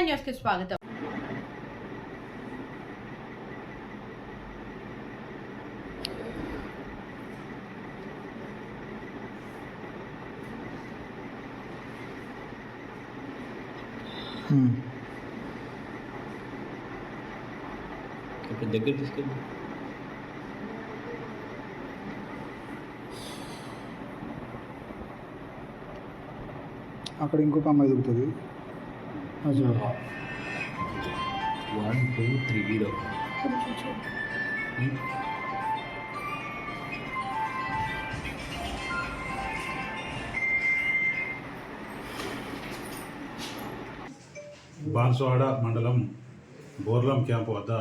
న్యూస్కి స్వాగతం. ఇప్పుడు దగ్గర తీసుకెళ్ళి అక్కడ ఇంకొక అమ్మాయి దొరుకుతుంది. 1 2 3 0 బాన్సువాడ మండలం బోర్లం క్యాంపు వద్ద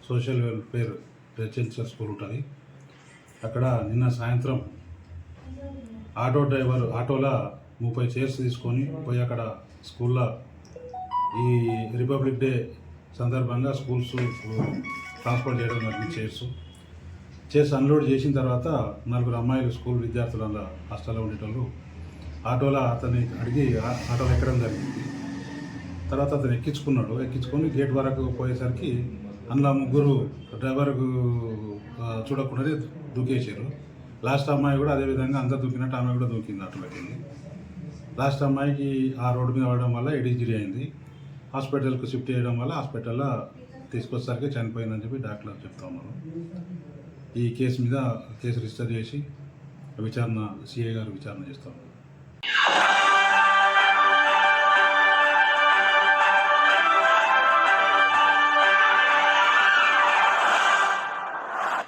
సోషల్ వెల్ఫేర్ రెసిడెన్షియల్ స్కూల్ ఉంటుంది. అక్కడ నిన్న సాయంత్రం ఆటో డ్రైవర్ ఆటోలో 30 చైర్స్ తీసుకొని పోయి అక్కడ స్కూల్లో ఈ రిపబ్లిక్ డే సందర్భంగా స్కూల్స్ ట్రాన్స్పోర్ట్ చేయడం జరిగింది. చైర్స్ అన్లోడ్ చేసిన తర్వాత 4 అమ్మాయిలు స్కూల్ విద్యార్థుల హాస్టల్లో ఉండేటోళ్ళు ఆటోలో అతన్ని అడిగి ఆటోలో ఎక్కడం జరిగింది. తర్వాత అతను ఎక్కించుకొని గేట్ వరకు పోయేసరికి అందులో 3 డ్రైవర్కు చూడకుండానే దూకేసారు. లాస్ట్ అమ్మాయి కూడా అదేవిధంగా అందరు దూకినట్టు ఆమె కూడా దూకింది ఆటోలోకి. లాస్ట్ అమ్మాయికి ఆ రోడ్డు మీద పడడం వల్ల ఇంజరీ అయింది. హాస్పిటల్కు షిఫ్ట్ చేయడం వల్ల హాస్పిటల్లో తీసుకొచ్చేసరికి చనిపోయిందని చెప్పి డాక్టర్ చెప్తా ఉన్నారు. ఈ కేసు మీద కేసు రిజిస్టర్ చేసి సిఐ గారు విచారణ చేస్తూ ఉన్నారు.